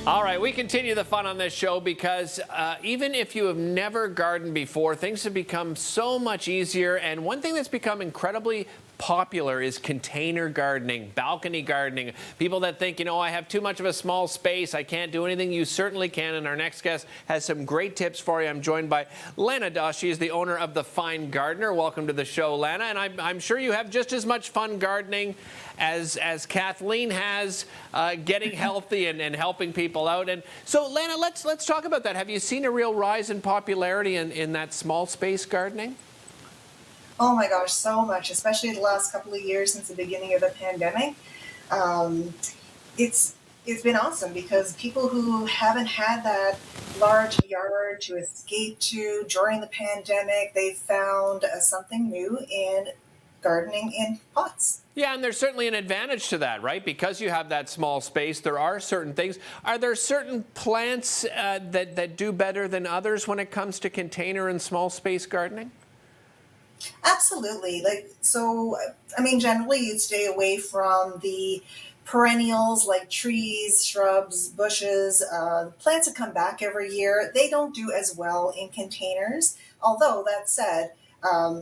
All right, we continue the fun on this show because even if you have never gardened before, things have become so much easier. And one thing that's become incredibly popular is container gardening, balcony gardening. People that think, I have too much of a small space, I can't do anything. You certainly can. And our next guest has some great tips for you. I'm joined by Lana Doss. She is the owner of The Fine Gardener. Welcome to the show, Lana. And I'm sure you have just as much fun gardening as Kathleen has, getting healthy and helping people out. And so, Lana, let's talk about that. Have you seen a real rise in popularity in that small space gardening? Oh my gosh, so much, especially the last couple of years since the beginning of the pandemic. Um, it's been awesome because people who haven't had that large yard to escape to during the pandemic, they found something new in gardening in pots. Yeah, and there's certainly an advantage to that, right? Because you have that small space, there are certain things. Are there certain plants that do better than others when it comes to container and small space gardening? Absolutely. Generally you'd stay away from the perennials like trees, shrubs, bushes, plants that come back every year. They don't do as well in containers. Although that said,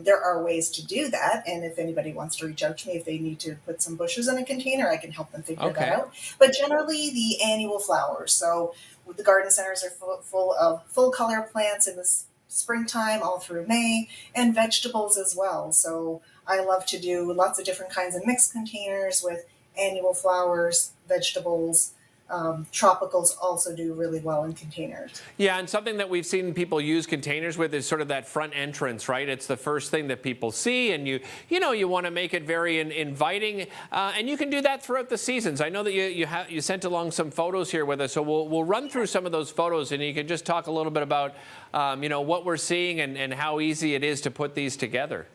there are ways to do that. And if anybody wants to reach out to me, if they need to put some bushes in a container, I can help them figure that Okay. out. But generally the annual flowers. So the garden centers are full of full color plants in the springtime all through May, and vegetables as well. So I love to do lots of different kinds of mixed containers with annual flowers, vegetables. Tropicals also do really well in containers. Yeah, and something that we've seen people use containers with is sort of that front entrance, right? It's the first thing that people see, and you want to make it very inviting, and you can do that throughout the seasons. I know that you sent along some photos here with us, so we'll run through some of those photos, and you can just talk a little bit about what we're seeing and how easy it is to put these together.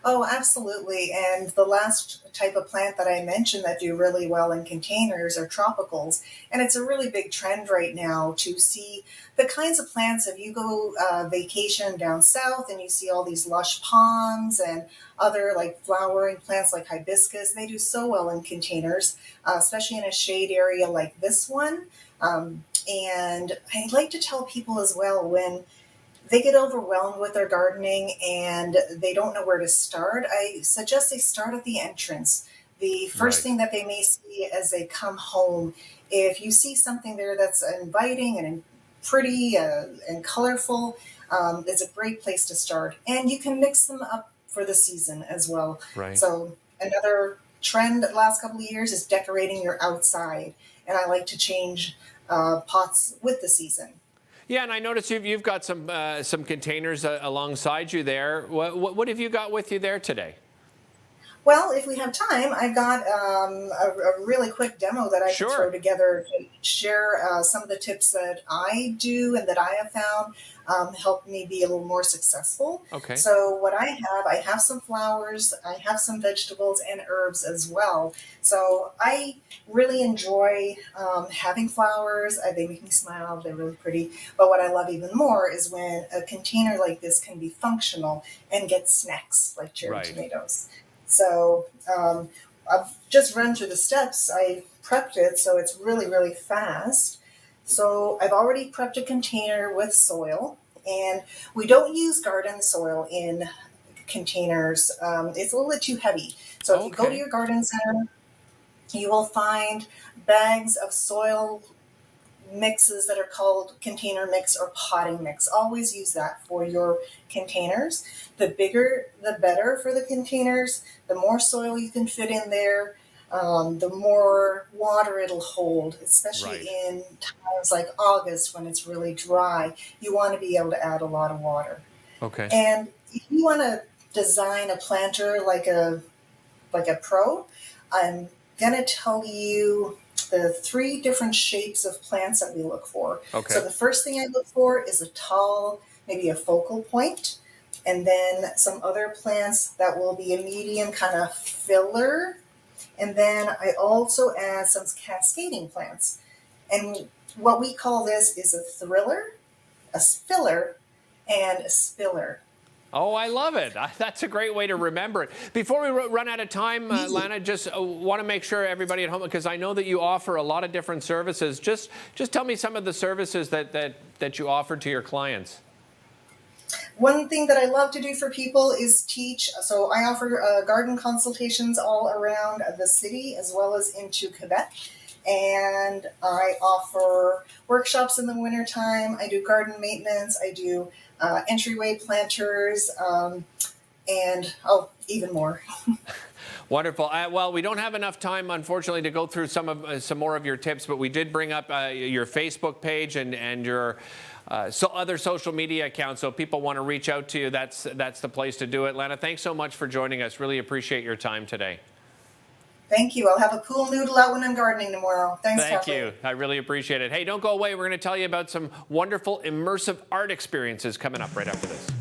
Oh, absolutely. And the last type of plant that I mentioned that do really well in containers are tropicals. And it's a really big trend right now to see the kinds of plants. If you go vacation down south and you see all these lush palms and other like flowering plants like hibiscus, they do so well in containers, especially in a shade area like this one. And I like to tell people as well when they get overwhelmed with their gardening and they don't know where to start, I suggest they start at the entrance. The first Right. thing that they may see as they come home, if you see something there that's inviting and pretty and colorful, it's a great place to start. And you can mix them up for the season as well. Right. So another trend the last couple of years is decorating your outside. And I like to change pots with the season. Yeah, and I noticed you've got some containers alongside you there. What have you got with you there today? Well, if we have time, I've got a really quick demo that I can throw Sure. together to share some of the tips that I do and that I have found help me be a little more successful. Okay. So, what I have some flowers, I have some vegetables and herbs as well. So, I really enjoy having flowers. They make me smile, they're really pretty. But what I love even more is when a container like this can be functional and get snacks like cherry Right. tomatoes. So I've just run through the steps. I prepped it so it's really, really fast. So I've already prepped a container with soil, and we don't use garden soil in containers. It's a little bit too heavy. So if you go to Okay. your garden center, you will find bags of soil mixes that are called container mix or potting mix. Always use that for your containers. The bigger, the better for the containers. The more soil you can fit in there, the more water it'll hold, especially Right. in times like August when it's really dry. You want to be able to add a lot of water. Okay. And if you want to design a planter like a pro, I'm going to tell you the three different shapes of plants that we look for. So Okay. the first thing I look for is a tall, maybe a focal point, and then some other plants that will be a medium kind of filler. And then I also add some cascading plants. And what we call this is a thriller, a filler, and a spiller. Oh, I love it. That's a great way to remember it. Before we run out of time, Lana, just want to make sure everybody at home, because I know that you offer a lot of different services. Just tell me some of the services that you offer to your clients. One thing that I love to do for people is teach. So I offer garden consultations all around the city as well as into Quebec. And I offer workshops in the wintertime. I do garden maintenance. I do entryway planters, and even more. Wonderful. Well, we don't have enough time, unfortunately, to go through some more of your tips, but we did bring up your Facebook page and your other social media accounts. So if people want to reach out to you, that's the place to do it. Lana, thanks so much for joining us. Really appreciate your time today. Thank you. I'll have a cool noodle out when I'm gardening tomorrow. Thanks, Thank Kathleen. you. I really appreciate it. Hey, don't go away. We're going to tell you about some wonderful immersive art experiences coming up right after this.